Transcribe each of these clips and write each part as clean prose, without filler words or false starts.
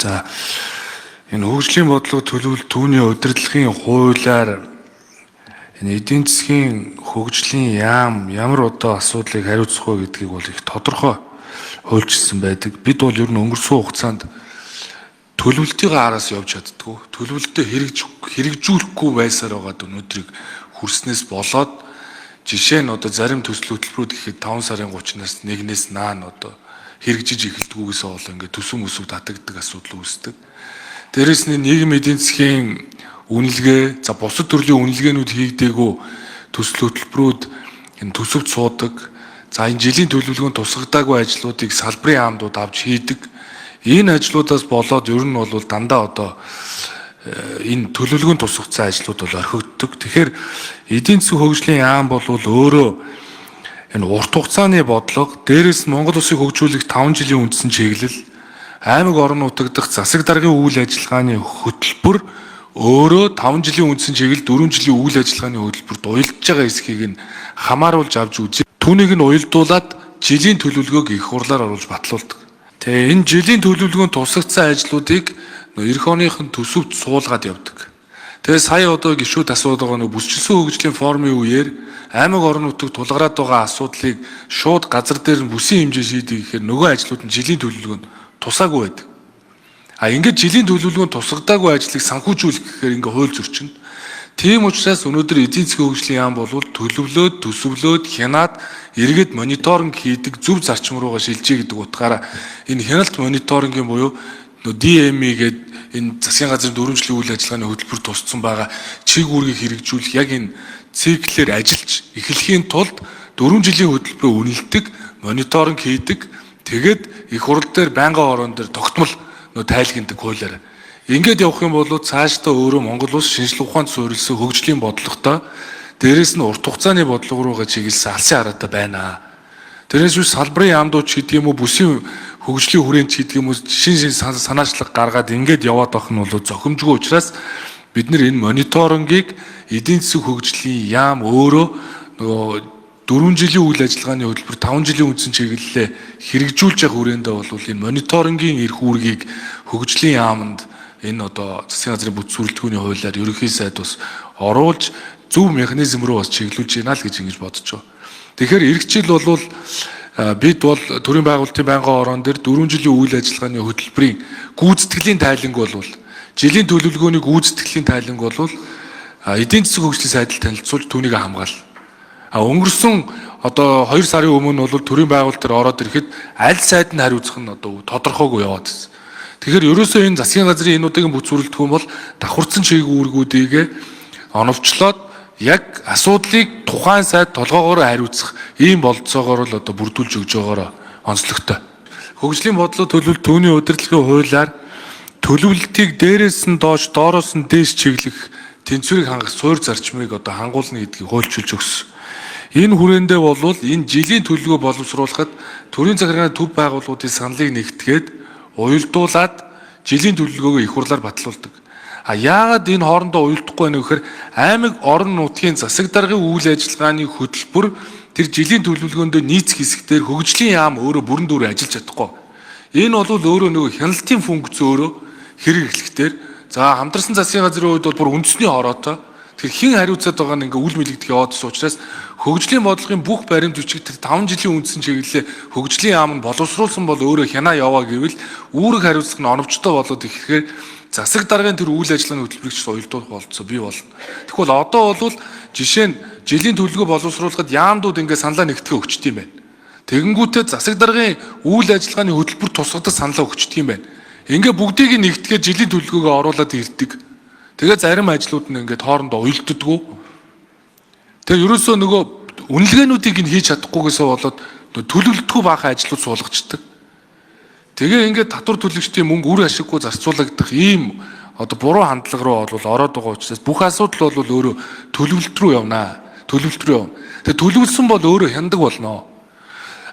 За энэ хөгжлийн бодлого төлөвлөлт түүний удирдлагын хуулиар энэ эдийн засгийн хөгжлийн ямар одоо асуудлыг хариуцах вэ гэдгийг бол их тодорхой хуульчилсан байдаг. Бид бол ер нь өнгөрсөн хугацаанд төлөвлөлтийн араас явж чаддгүй. Төлөвлөлтөд хэрэгжүүлэхгүй байсаар байгаад өнөөдрийг хүрснээс болоод жишээ нь одоо зарим төсөл хөтөлбөрүүд ихэд 5 сарын 30-наас 1-ээс наан одоо хэрэгжиж эхэлдэггүйгээс бол ингээд төсөв төсөв татагддаг асуудал үүсдэг. Дээрээс нь нийгэм эдийн засгийн үнэлгээ, за бусад төрлийн үнэлгээнүүд хийгдээгүй төсөл хөтөлбөрүүд энэ төсөвт суудаг. За энэ жилийн төлөвлөгөөнд тусгагдаагүй ажлуудыг салбарын яамдууд авч хийдэг. Энэ ажлуудаас болоод ер нь бол дандаа одоо энэ төлөвлөгөөнд тусгацсан ажлууд бол орхигддог. Тэгэхээр эдийн засгийн хөгжлийн яам бол өөрөө энэ урт хугацааны бодлого, дээрээс нь Монгол улсыг хөгжүүлэх 5 жилийн үндсэн чиглэл, аймаг орон нутаг дахь засаг даргын үйл ажиллагааны хөтөлбөр өөрөө 5 жилийн үндсэн чиглэл, 4 жилийн үйл ажиллагааны хөтөлбөрт уялдж байгаа эсхийг нь хамааруулж авч үзье. Түүнийг нь уялдуулад жилийн төлөвлөгөөг их хурлаар оруулж батлуулдаг. Тэгээ энэ жилийн төлөвлөгөөнд тусгацсан ажлуудыг эх оныхын төсөвт суулгаад явдаг. Тэгээ сая одоо гишүүд асуудаг байгаа бүсчилсэн хөгжлийн форумын үеэр аймаг орон нутагт тулгараад байгаа асуудлыг шууд газар дээр нь бүсийн хэмжээ шийдэг гэхээр нөгөө ажлууд нь жилийн төлөвлөгөөнд тусаагүй байдаг. Ингээд жилийн төлөвлөгөөнд тусгадаагүй ажлыг санхүүжүүлэх гэхээр ингээ хууль зөрчинө. Тийм учраас өнөөдөр эдийн засгийн хөгжлийн яам бол төлөвлөөд, төсөвлөөд, хянаад эргээд мониторинг хийдэг зөв зарчим руугаа шилжиж гэдэг утгаараа энэ хяналт мониторингийн буюу DME гэдэг энэ засгийн газрын 4 жилийн үйл ажиллагааны хөтөлбөр тусцсан байгаа чиг үүргийг хэрэгжүүлэх яг энэ циклээр ажиллаж эхлэхийн тулд 4 жилийн хөтөлбөрөө үнэлдэг, мониторинг хийдэг, тэгээд их хурл дээр байнгын орон дээр тогтмол тайлгнадаг хуулиараа. Ингээд явах юм бол цаашдаа өөрөө Монгол улс шинжлэх ухаанд суурилсан хөгжлийн бодлоготой дээрээс нь урт хугацааны бодлого руугаа чиглэсэн алсын хараатай байна. Тэрээс үс салбарын яамдууд ч гэдэг юм уу, бүсийн хөгжлийн хүрээнд ч гэдэг юм уу, шин санаачлаг гаргаад ингээд яваад байх нь бол зохимжгүй учраас бид нэр энэ мониторингийг эдийн засгийн хөгжлийн яам өөрөө нөгөө 4 жилийн үйл ажиллагааны хөтөлбөр 5 жилийн үндсэн чиглэлээ хэрэгжүүлж явах хүрээндээ бол энэ мониторингийн эрх үүргийг хөгжлийн яамд энэ одоо засгийн газрын бүс сүрэлтгүүний хуулиар ерөнхий сайд бас оруулж зөв механизм руу бас чиглүүлж байна л гэж ингэж бодож байна. Тэгэхээр эх жил бол бид бол төрийн байгуулалтын байнгын орон дээр 4 жилийн үйл ажиллагааны хөтөлбөрийн гүйцэтгэлийн тайланг бол жилийн төлөвлөгөөний гүйцэтгэлийн тайланг бол эдийн засгийн хөгжлийн сайдад танилцуулж түүнийг хамгаална. Өнгөрсөн одоо 2 сарын өмнө бол төрийн байгуулалт дээр ороод ирэхэд аль сайд нь хариуцах нь одоо тодорхойгүй яваад байна. Тэгэхээр ерөөсөө энэ засгийн газрын энэ удаагийн бүс сүрэлтгүүн бол давхарцсан чиг үүргүүдийг оновчлоод яг асуудлыг тухайн сайд толгоогоор хариуцах ийм болцоогоор л одоо бүрдүүлж өгж байгаагаар онцлогтой. Хөгжлийн бодлого төлөвлөлт түүний удирдлагын хуулиар төлөвлөлтийг дээрээс нь доош, доороос нь дээш чиглэх тэнцвэрийг хангах суурь зарчмыг одоо хангуулна гэдгийг хуульчилж өгсөн. Энэ хүрээндээ бол энэ жилийн төлөвлөгөө боловсруулахад төрийн захиргааны төв байгууллагуудын саналыг нэгтгээд уялдуулад жилийн төлөвлөгөөгөө их хурлаар батлуулдаг. Яагаад энэ хоорондоо уялдахгүй байна вэ гэхээр аймаг орон нутгийн засаг даргын үйл ажиллагааны хөтөлбөр тэр жилийн төлөвлөгөөндөө нийцэх хэсгээр хөгжлийн яам өөрөө бүрэн дүүрэн ажиллаж чадахгүй. Энэ бол өөрөө нөгөө хяналтын функц өөрөө хэрэг эхлэхтэр за хамтарсан засгийн газрын хувьд бол бүр үндэсний хороотой. Тэр хэн хариуцаад байгаа нь ингээ үл мэлэгдэх яваадсан учраас хөгжлийн бодлогын бүх баримт бичиг тэр 5 жилийн үндсэн чиглэлээ хөгжлийн яам нь боловсруулсан бол өөрөө хянаа яваа гэвэл үүрэг хариуцлах нь оновчтой болоод ирэхээр засаг даргын тэр үйл ажиллагааны хөтөлбөрийг ч уялдуулах болцоо бий болно. Тэгвэл одоо бол жишээ нь жилийн төлөвлөгөө боловсруулахад яамдууд ингээ саналаа нэгтгэх өгчт юм байна. Тэгэнгүүтээ засаг даргын үйл ажиллагааны хөтөлбөр тусгадаг саналаа өгчт юм байна. Ингээ бүгдийг нэгтгэхэд жилийн төлөвлөгөөгөө оруулаад ирдэг. Тэгээ зарим ажлууд нь ингээд хоорондоо уялддаггүй. Тэгээ ерөөсөө нөгөө үнэлгээнүүдийг нь хийж чадахгүйгээсээ болоод төлөвлөлтгүй баахан ажлууд суулгачдаг. Тэгээ ингээд татвар төлөгчдийн мөнгө үр ашиггүй зарцуулагдах ийм одоо буруу хандлага руу ороод байгаа учраас бүх асуудал бол өөрөө төлөвлөлт рүү явна. Төлөвлөлт рүү явна. Тэгээ төлөвлөсөн бол өөрөө хяндаг болно.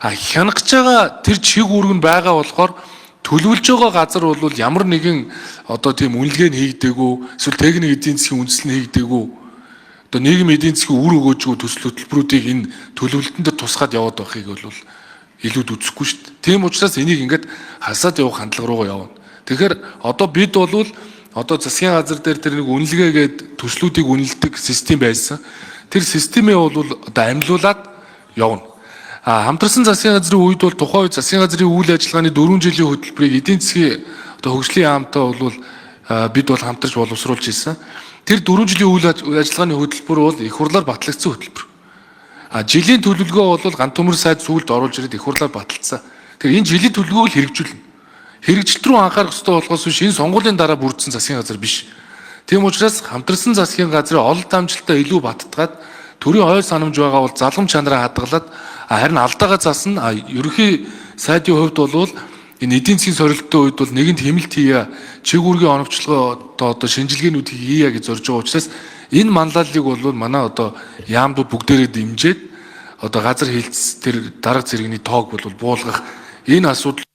Хянах гэж байгаа тэр чиг үүрэг нь байгаа болохоор төлөвлөж байгаа газар бол ямар нэгэн одоо тийм үнэлгээ нь хийгдээгүй, эсвэл техник эдийн засгийн үндэслэл нь хийгдээгүй, одоо нийгэм эдийн засгийн үр өгөөжгүй төсөл хөтөлбөрүүдийг энэ төлөвлөлтөнд тусгаад яваад байхыг бол илүүд үзэхгүй шүү дээ. Тийм учраас энийг ингээд хасаад явах хандлага руугаа явна. Тэгэхээр одоо бид болвол одоо засгийн газар дээр тэр нэг үнэлгээгээд төслүүдийг үнэлдэг систем байсан. Тэр системээ бол одоо амьлуулад явна. Хамтарсан засгийн газрын үед бол тухайн үед засгийн газрын үйл ажиллагааны 4 жилийн хөтөлбөрийг эдийн засгийн одоо хөгжлийн яамтай бол бид бол хамтарч боловсруулж ирсэн. Тэр 4 жилийн үйл ажиллагааны хөтөлбөр бол их хурлаар батлагдсан хөтөлбөр. Жилийн төлөвлөгөө бол ганц төмөр сайд сүүлд оруулж ирээд их хурлаар баталсан. Тэгэхээр энэ жилийн төлөвлөгөөг хэрэгжүүлнэ. Хэрэгжилт рүү анхаарах хэрэгтэй болохоос биш энэ сонгуулийн дараа бүрдсэн засгийн газар биш. Тийм учраас хамтарсан засгийн газрын ололт амжилтаа илүү баттгаад төрийн ойр санамж байгаа бол залгамж чанараа хадгалаад харин алдаагаа засна. Ерөнхий сайдын хувьд бол энэ эдийн засгийн сорилттой үед бол нэгэнт хэмэлт хийя, чигүүргийн оновчлогоо одоо шинжилгээнүүдийг хийя гэж зорж байгаа учраас энэ манлайллыг бол манай одоо яамдууд бүгдээрээ дэмжиж одоо газар хэлц тэр дарга зэрэгний тоог бол буулгах энэ асуудал